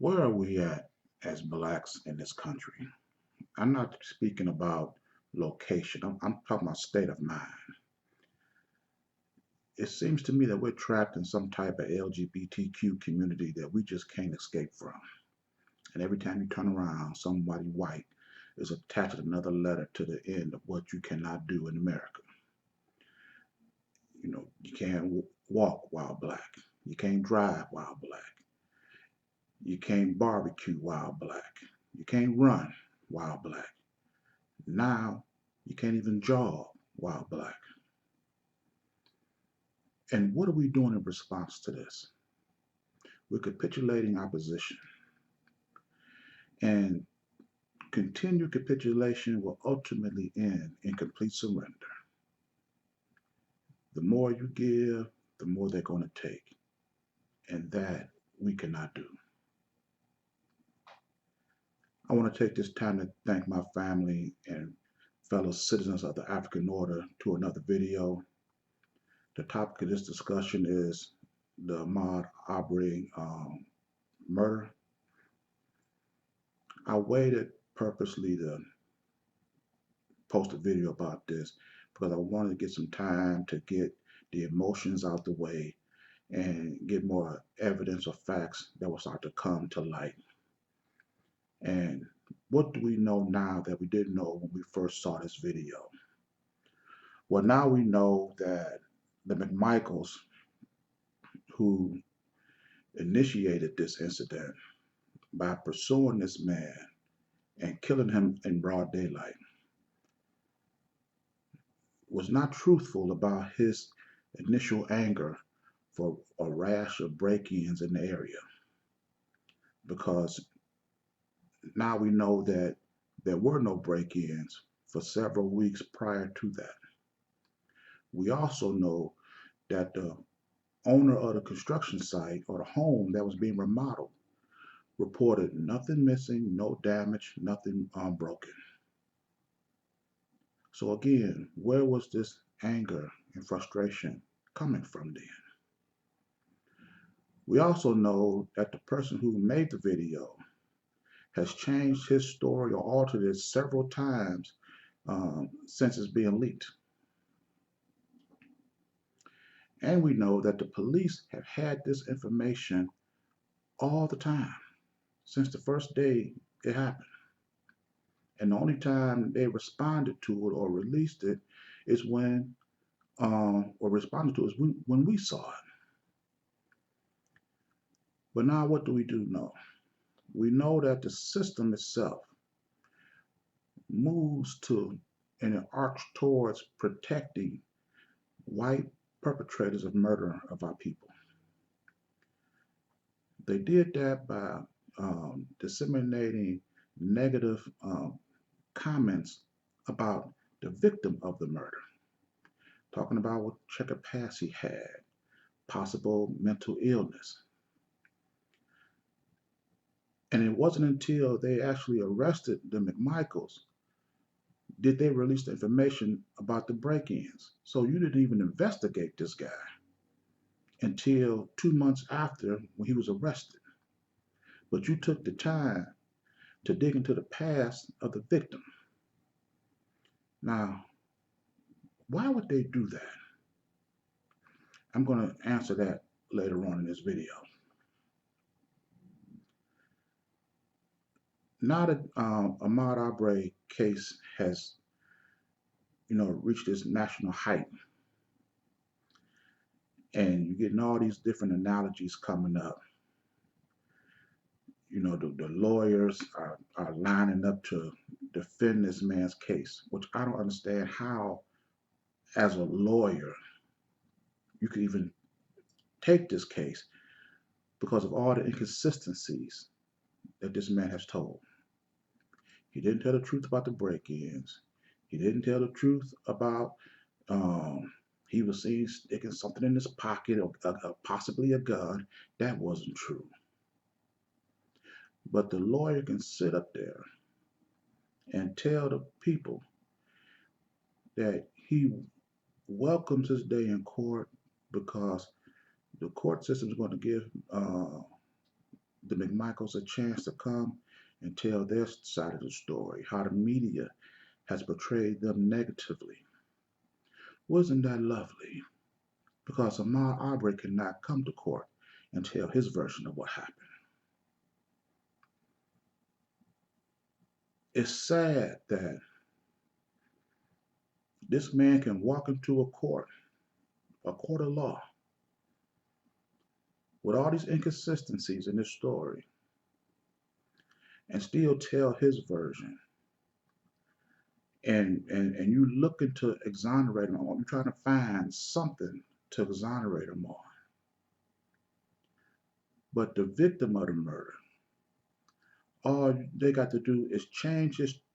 Where are we at as blacks in this country? I'm not speaking about location. I'm talking about state of mind. It seems to me that we're trapped in some type of LGBTQ community that we just can't escape from. And every time you turn around, somebody white is attached with another letter to the end of what you cannot do in America. You can't walk while black. You can't drive while black. You can't barbecue while black. You can't run while black. Now you can't even jog while black. And what are we doing in response to this? We're capitulating our position. And continued capitulation will ultimately end in complete surrender. The more you give, the more they're going to take. And that we cannot do. I want to take this time to thank my family and fellow citizens of the African Order to another video. The topic of this discussion is the Ahmaud Arbery murder. I waited purposely to post a video about this because I wanted to get some time to get the emotions out the way and get more evidence or facts that will start to come to light. And what do we know now that we didn't know when we first saw this video? Well, now we know that the McMichaels who initiated this incident by pursuing this man and killing him in broad daylight was not truthful about his initial anger for a rash of break-ins in the area, because now we know that there were no break-ins for several weeks prior to that. We also know that the owner of the construction site or the home that was being remodeled reported nothing missing, no damage, nothing broken. So again, where was this anger and frustration coming from then? We also know that the person who made the video has changed his story or altered it several times since it's being leaked. And we know that the police have had this information all the time since the first day it happened. And the only time they responded to it or released it is or responded to is when we saw it. But now what do we do know? We know that the system itself moves to and it arcs towards protecting white perpetrators of murder of our people. They did that by disseminating negative comments about the victim of the murder, talking about what checkered past he had, possible mental illness. And it wasn't until they actually arrested the McMichaels did they release the information about the break-ins. So you didn't even investigate this guy until 2 months after when he was arrested. But you took the time to dig into the past of the victim. Now, why would they do that? I'm going to answer that later on in this video. Now that Ahmaud Arbery case has, reached this national height, and you're getting all these different analogies coming up. The lawyers are lining up to defend this man's case, which I don't understand how, as a lawyer, you could even take this case because of all the inconsistencies that this man has told. He didn't tell the truth about the break-ins. He didn't tell the truth about he was seen sticking something in his pocket or possibly a gun. That wasn't true. But the lawyer can sit up there and tell the people that he welcomes his day in court because the court system is going to give the McMichaels a chance to come and tell their side of the story, how the media has portrayed them negatively. Wasn't that lovely? Because Ahmaud Arbery cannot come to court and tell his version of what happened. It's sad that this man can walk into a court of law, with all these inconsistencies in this story and still tell his version. And you looking to exonerate him on, you're trying to find something to exonerate him on. But the victim of the murder, all they got to do is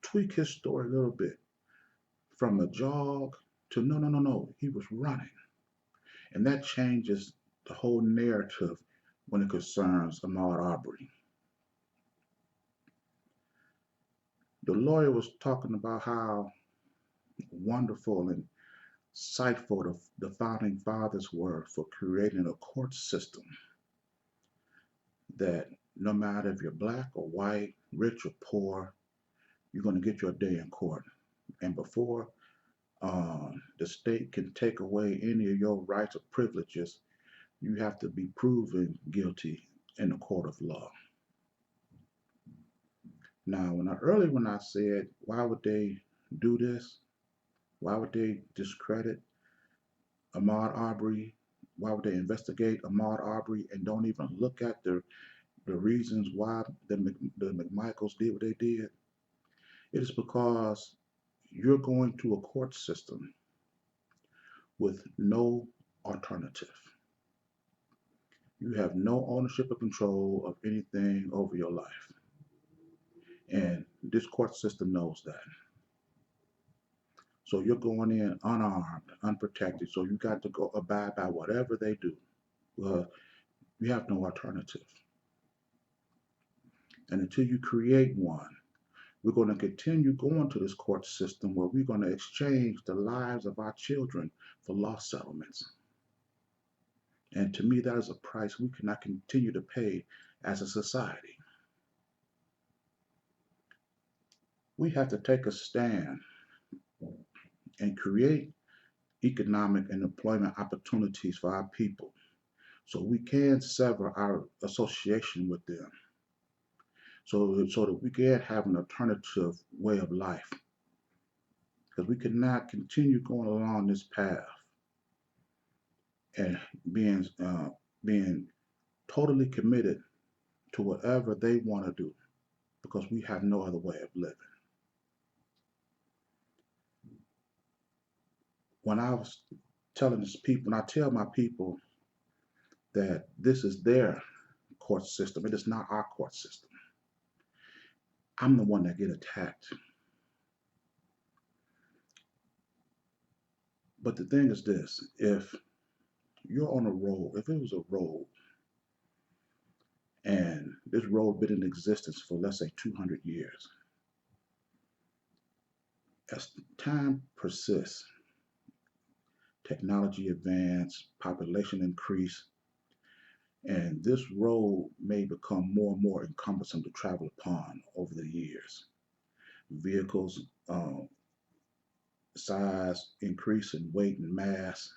tweak his story a little bit from a jog to no, no, no, no, he was running. And that changes the whole narrative when it concerns Ahmaud Arbery. The lawyer was talking about how wonderful and insightful the founding fathers were for creating a court system that no matter if you're black or white, rich or poor, you're going to get your day in court. And before the state can take away any of your rights or privileges, you have to be proven guilty in a court of law. Now, when I said, why would they do this? Why would they discredit Ahmaud Arbery? Why would they investigate Ahmaud Arbery and don't even look at the reasons why the McMichaels did what they did? It is because you're going to a court system with no alternative. You have no ownership or control of anything over your life. And this court system knows that. So you're going in unarmed, unprotected. So you got to go abide by whatever they do. You have no alternative. And until you create one, we're going to continue going to this court system where we're going to exchange the lives of our children for law settlements. And to me, that is a price we cannot continue to pay as a society. We have to take a stand and create economic and employment opportunities for our people so we can sever our association with them, so that we can have an alternative way of life. Because we cannot continue going along this path and being totally committed to whatever they want to do because we have no other way of living. When I was telling these people, when I tell my people that this is their court system, it is not our court system. I'm the one that get attacked. But the thing is this, if you're on a road, if it was a road and this road been in existence for let's say 200 years, as time persists, technology advance, population increase, and this road may become more and more cumbersome to travel upon over the years. Vehicles size increase in weight and mass,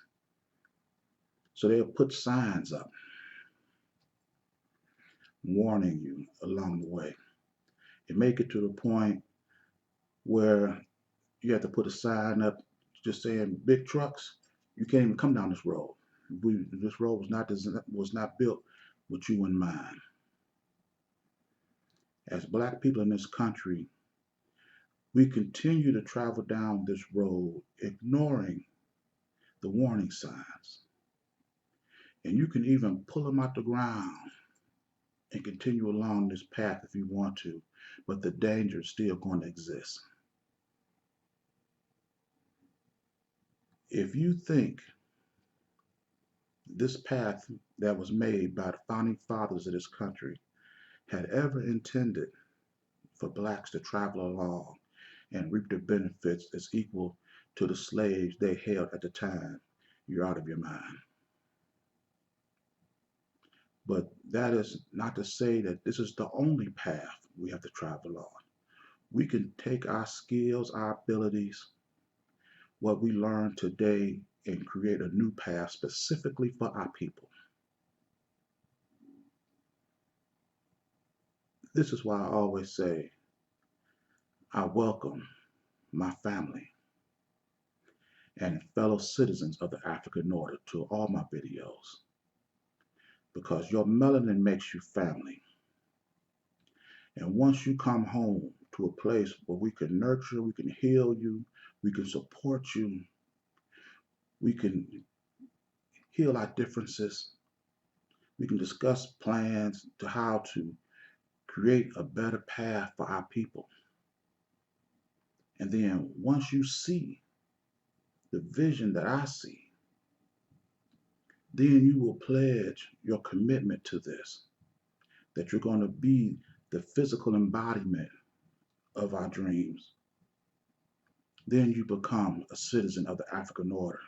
so they'll put signs up warning you along the way. It may get to the point where you have to put a sign up just saying big trucks, you can't even come down this road. This road was not built with you in mind. As black people in this country, we continue to travel down this road ignoring the warning signs. And you can even pull them out the ground and continue along this path if you want to, but the danger is still going to exist. If you think this path that was made by the founding fathers of this country had ever intended for blacks to travel along and reap the benefits as equal to the slaves they held at the time, you're out of your mind. But that is not to say that this is the only path we have to travel on. We can take our skills, our abilities, what we learned today, and create a new path specifically for our people. This is why I always say I welcome my family and fellow citizens of the African order to all my videos because your melanin makes you family. And once you come home to a place where we can nurture, we can heal you, we can support you, we can heal our differences, we can discuss plans to how to create a better path for our people. And then once you see the vision that I see, then you will pledge your commitment to this, that you're going to be the physical embodiment of our dreams. Then you become a citizen of the African order.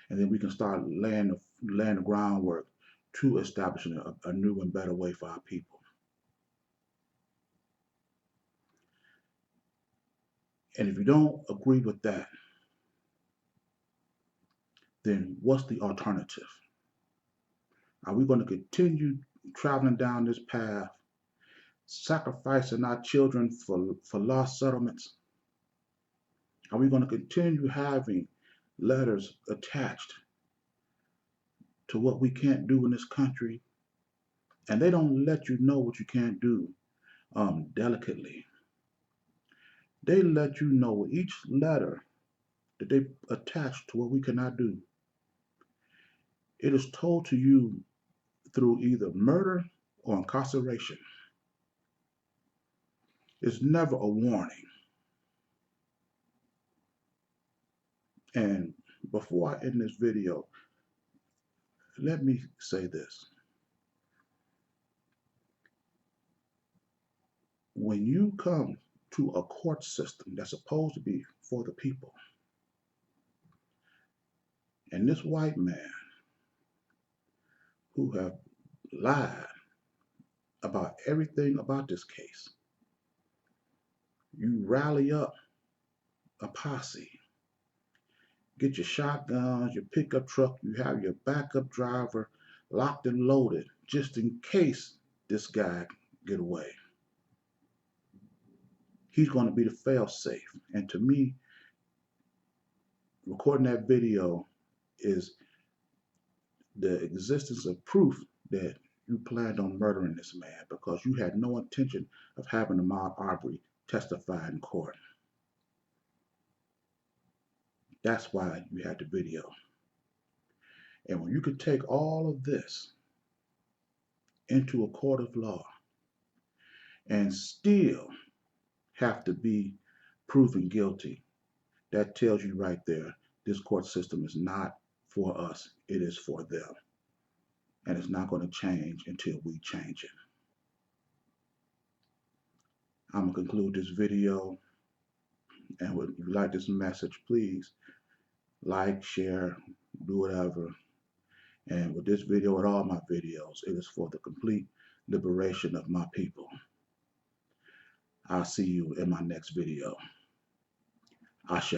And then we can start laying the groundwork to establishing a new and better way for our people. And if you don't agree with that, then what's the alternative? Are we going to continue traveling down this path, sacrificing our children for lost settlements? Are we going to continue having letters attached to what we can't do in this country? And they don't let you know what you can't do delicately. They let you know with each letter that they attach to what we cannot do. It is told to you through either murder or incarceration. It's never a warning. And before I end this video, let me say this. When you come to a court system that's supposed to be for the people, and this white man who have lied about everything about this case, you rally up a posse, get your shotguns, your pickup truck, you have your backup driver locked and loaded just in case this guy get away. He's going to be the fail safe. And to me, recording that video is the existence of proof that you planned on murdering this man because you had no intention of having Ahmaud Arbery testify in court. That's why you had the video. And when you could take all of this into a court of law and still have to be proven guilty, that tells you right there, this court system is not for us, it is for them. And it's not going to change until we change it. I'm going to conclude this video. And if you like this message, please like, share, do whatever. And with this video and all my videos, it is for the complete liberation of my people. I'll see you in my next video. Ashe.